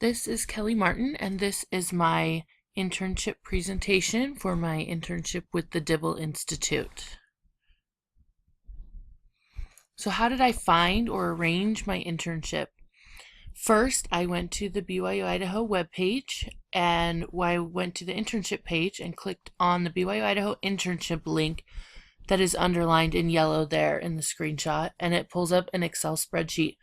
This is Kelly Martin, and this is my internship presentation for my internship with the Dibble Institute. So how did I find or arrange my internship? First, I went to the BYU Idaho webpage, and I went to the internship page and clicked on the BYU Idaho internship link that is underlined in yellow there in the screenshot, and it pulls up an Excel spreadsheet.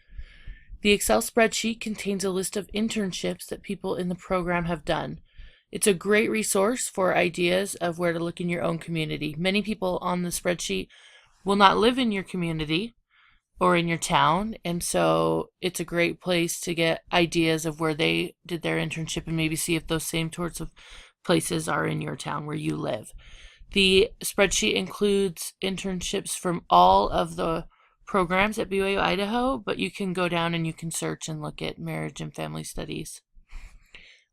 The Excel spreadsheet contains a list of internships that people in the program have done. It's a great resource for ideas of where to look in your own community. Many people on the spreadsheet will not live in your community or in your town, and so it's a great place to get ideas of where they did their internship and maybe see if those same sorts of places are in your town where you live. The spreadsheet includes internships from all of the programs at BYU Idaho, but you can go down and you can search and look at marriage and family studies.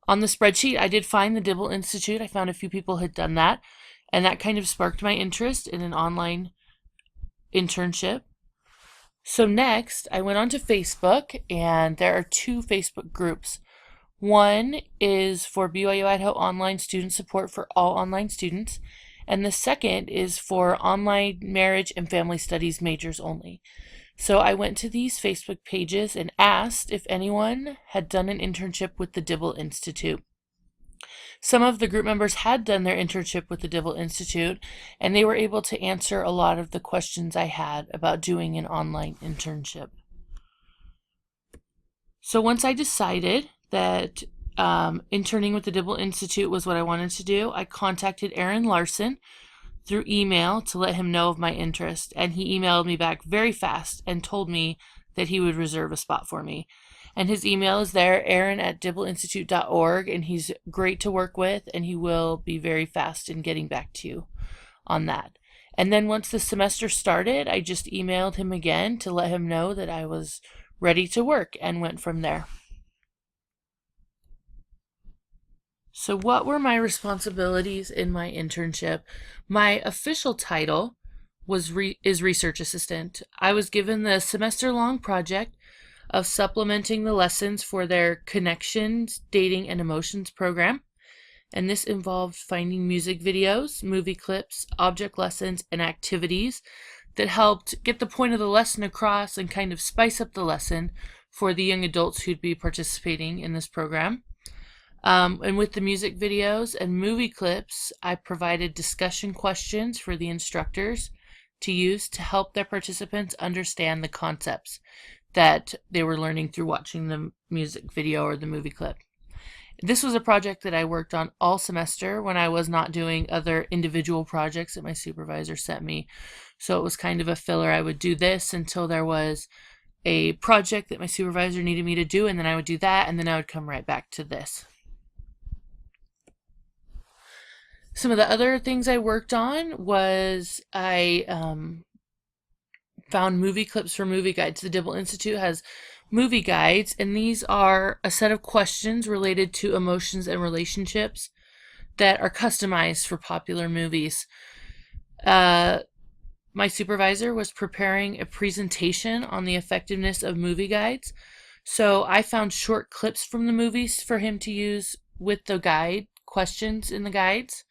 On the spreadsheet, I did find the Dibble Institute. I found a few people had done that, and that kind of sparked my interest in an online internship. So next, I went onto Facebook, and there are two Facebook groups. One is for BYU Idaho Online Student Support for all online students, and the second is for online marriage and family studies majors only. So I went to these Facebook pages and asked if anyone had done an internship with the Dibble Institute. Some of the group members had done their internship with the Dibble Institute, and they were able to answer a lot of the questions I had about doing an online internship. So once I decided that interning with the Dibble Institute was what I wanted to do, I contacted Aaron Larson through email to let him know of my interest, and he emailed me back very fast and told me that he would reserve a spot for me. And his email is there, aaron@dibbleinstitute.org, and he's great to work with, and he will be very fast in getting back to you on that. And then once the semester started, I just emailed him again to let him know that I was ready to work and went from there. So what were my responsibilities in my internship? My official title is research assistant. I was given the semester-long project of supplementing the lessons for their Connections, Dating, and Emotions program. And this involved finding music videos, movie clips, object lessons, and activities that helped get the point of the lesson across and kind of spice up the lesson for the young adults who'd be participating in this program. And with the music videos and movie clips, I provided discussion questions for the instructors to use to help their participants understand the concepts that they were learning through watching the music video or the movie clip. This was a project that I worked on all semester when I was not doing other individual projects that my supervisor sent me. So it was kind of a filler. I would do this until there was a project that my supervisor needed me to do, and then I would do that, and then I would come right back to this. Some of the other things I worked on was I found movie clips for movie guides. The Dibble Institute has movie guides, and these are a set of questions related to emotions and relationships that are customized for popular movies. My supervisor was preparing a presentation on the effectiveness of movie guides, so I found short clips from the movies for him to use with the guide questions in the guides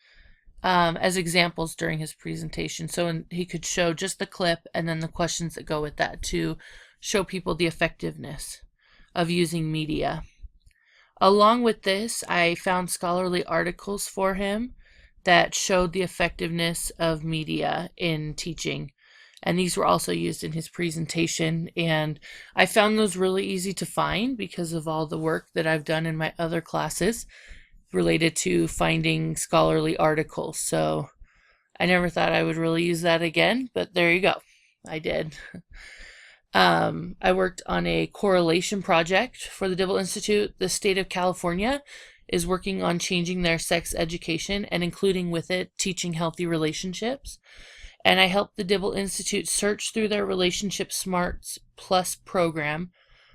as examples during his presentation. So he could show just the clip and then the questions that go with that to show people the effectiveness of using media. Along with this, I found scholarly articles for him that showed the effectiveness of media in teaching. And these were also used in his presentation. And I found those really easy to find because of all the work that I've done in my other classes related to finding scholarly articles. So I never thought I would really use that again, but there you go. I did. I worked on a correlation project for the Dibble Institute. The state of California is working on changing their sex education and including with it teaching healthy relationships. And I helped the Dibble Institute search through their Relationship Smarts Plus program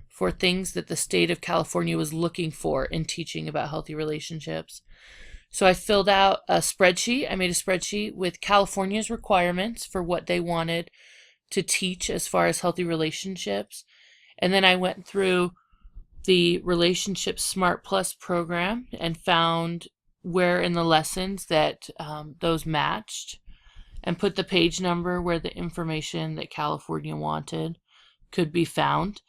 for things that the state of California was looking for in teaching about healthy relationships. So I filled out a spreadsheet. I made a spreadsheet with California's requirements for what they wanted to teach as far as healthy relationships. And then I went through the Relationship Smart Plus program and found where in the lessons that those matched, and put the page number where the information that California wanted could be found.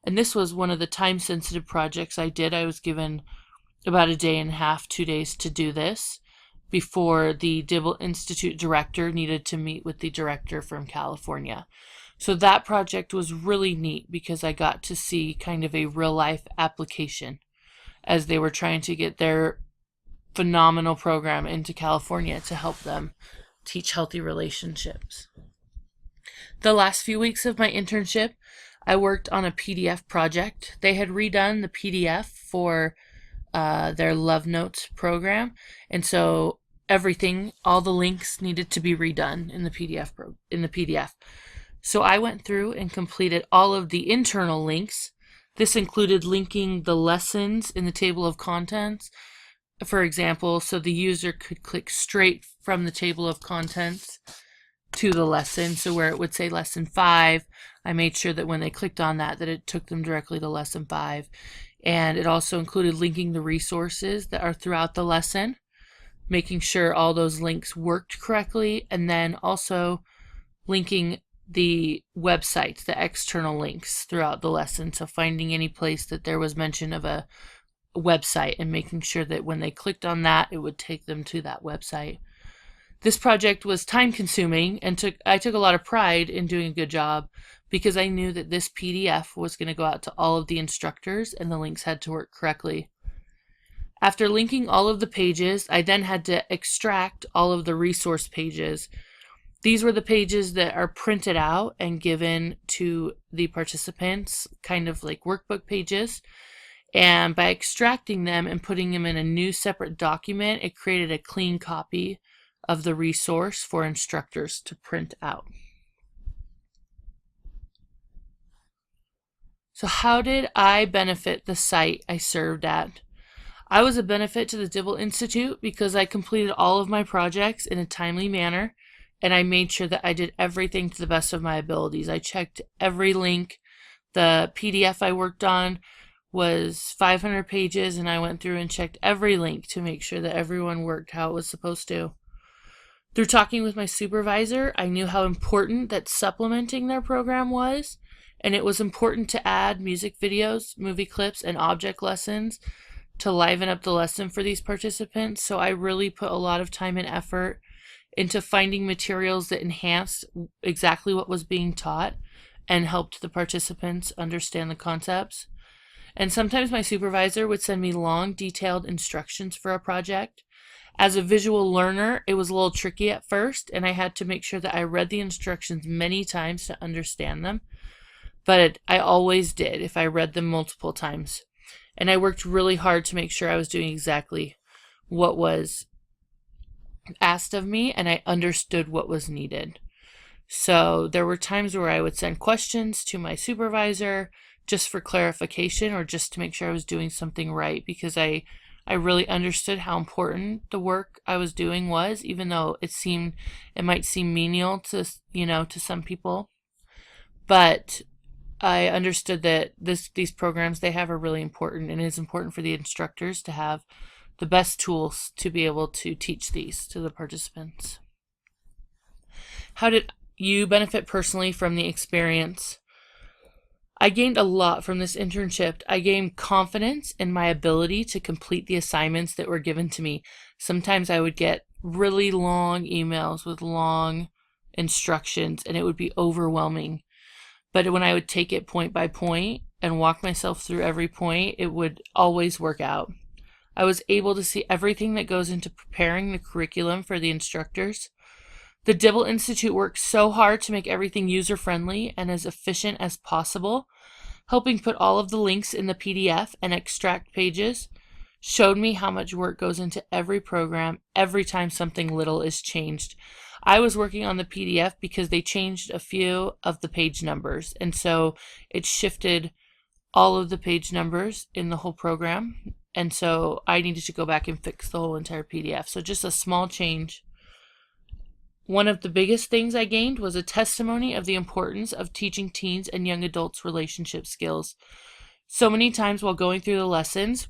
And this was one of the time-sensitive projects I did. I was given about a day and a half, 2 days to do this before the Dibble Institute director needed to meet with the director from California. So that project was really neat because I got to see kind of a real-life application as they were trying to get their phenomenal program into California to help them teach healthy relationships. The last few weeks of my internship, I worked on a PDF project. They had redone the PDF for their Love Notes program, and so everything, all the links needed to be redone in the PDF. So I went through and completed all of the internal links. This included linking the lessons in the table of contents, for example, so the user could click straight from the table of contents to the lesson. So where it would say lesson 5, I made sure that when they clicked on that it took them directly to lesson 5. And it also included linking the resources that are throughout the lesson, making sure all those links worked correctly, and then also linking the websites, the external links throughout the lesson. So finding any place that there was mention of a website and making sure that when they clicked on that, it would take them to that website. This project was time consuming, and I took a lot of pride in doing a good job because I knew that this PDF was going to go out to all of the instructors and the links had to work correctly. After linking all of the pages, I then had to extract all of the resource pages. These were the pages that are printed out and given to the participants, kind of like workbook pages. And by extracting them and putting them in a new separate document, it created a clean copy of the resource for instructors to print out. So how did I benefit the site I served at? I was a benefit to the Dibble Institute because I completed all of my projects in a timely manner, and I made sure that I did everything to the best of my abilities. I checked every link. The PDF I worked on was 500 pages, and I went through and checked every link to make sure that everyone worked how it was supposed to. Through talking with my supervisor, I knew how important that supplementing their program was, and it was important to add music videos, movie clips, and object lessons to liven up the lesson for these participants. So I really put a lot of time and effort into finding materials that enhanced exactly what was being taught and helped the participants understand the concepts. And sometimes my supervisor would send me long, detailed instructions for a project. As a visual learner, it was a little tricky at first, and I had to make sure that I read the instructions many times to understand them. But I always did if I read them multiple times. And I worked really hard to make sure I was doing exactly what was asked of me, and I understood what was needed. So there were times where I would send questions to my supervisor just for clarification or just to make sure I was doing something right, because I really understood how important the work I was doing was, even though it might seem menial to some people. But I understood that these programs they have are really important, and it is important for the instructors to have the best tools to be able to teach these to the participants. How did you benefit personally from the experience? I gained a lot from this internship. I gained confidence in my ability to complete the assignments that were given to me. Sometimes I would get really long emails with long instructions, and it would be overwhelming. But when I would take it point by point and walk myself through every point, it would always work out. I was able to see everything that goes into preparing the curriculum for the instructors. The Dibble Institute works so hard to make everything user-friendly and as efficient as possible. Helping put all of the links in the PDF and extract pages showed me how much work goes into every program every time something little is changed. I was working on the PDF because they changed a few of the page numbers, and so it shifted all of the page numbers in the whole program, and so I needed to go back and fix the whole entire PDF. So just a small change. One of the biggest things I gained was a testimony of the importance of teaching teens and young adults relationship skills. So many times while going through the lessons,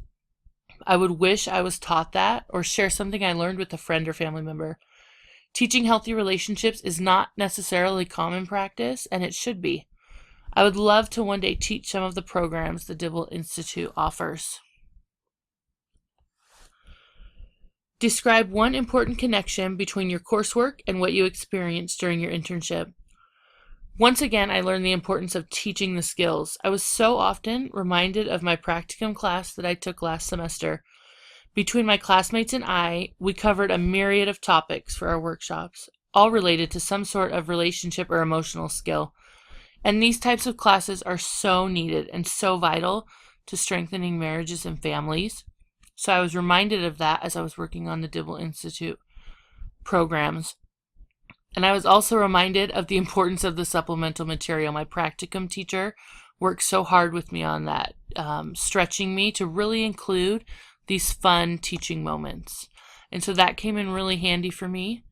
I would wish I was taught that or share something I learned with a friend or family member. Teaching healthy relationships is not necessarily common practice, and it should be. I would love to one day teach some of the programs the Dibble Institute offers. Describe one important connection between your coursework and what you experienced during your internship. Once again, I learned the importance of teaching the skills. I was so often reminded of my practicum class that I took last semester. Between my classmates and I, we covered a myriad of topics for our workshops, all related to some sort of relationship or emotional skill. And these types of classes are so needed and so vital to strengthening marriages and families. So I was reminded of that as I was working on the Dibble Institute programs. And I was also reminded of the importance of the supplemental material. My practicum teacher worked so hard with me on that, stretching me to really include these fun teaching moments. And so that came in really handy for me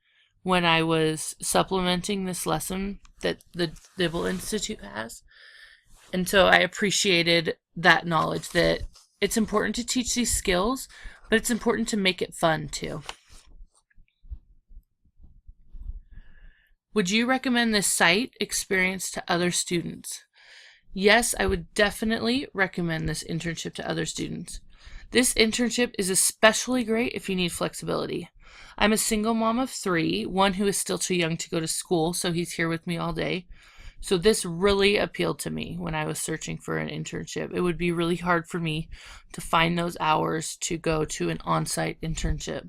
when I was supplementing this lesson that the Dibble Institute has. And so I appreciated that knowledge that it's important to teach these skills, but it's important to make it fun too. Would you recommend this site experience to other students? Yes, I would definitely recommend this internship to other students. This internship is especially great if you need flexibility. I'm a single mom of 3, one who is still too young to go to school, so he's here with me all day. So this really appealed to me when I was searching for an internship. It would be really hard for me to find those hours to go to an on-site internship.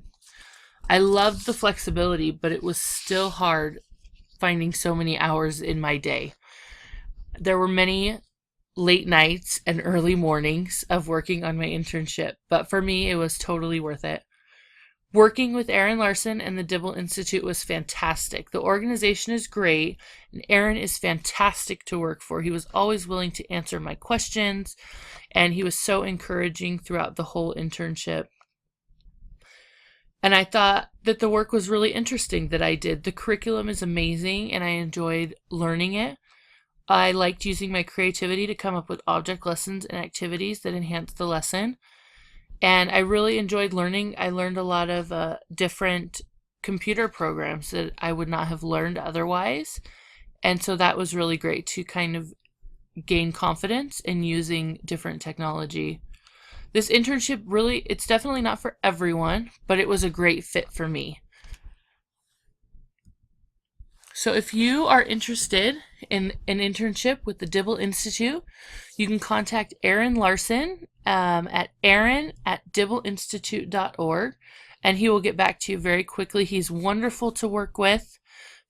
I loved the flexibility, but it was still hard finding so many hours in my day. There were many late nights and early mornings of working on my internship, but for me, it was totally worth it. Working with Aaron Larson and the Dibble Institute was fantastic. The organization is great, and Aaron is fantastic to work for. He was always willing to answer my questions, and he was so encouraging throughout the whole internship. And I thought that the work was really interesting that I did. The curriculum is amazing, and I enjoyed learning it. I liked using my creativity to come up with object lessons and activities that enhanced the lesson. And I really enjoyed learning. I learned a lot of different computer programs that I would not have learned otherwise. And so that was really great to kind of gain confidence in using different technology. This internship really, it's definitely not for everyone, but it was a great fit for me. So if you are interested in an internship with the Dibble Institute, you can contact Aaron Larson at aaron@dibbleinstitute.org, and he will get back to you very quickly. He's wonderful to work with,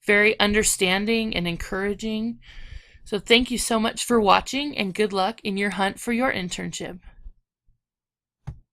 very understanding and encouraging. So thank you so much for watching, and good luck in your hunt for your internship.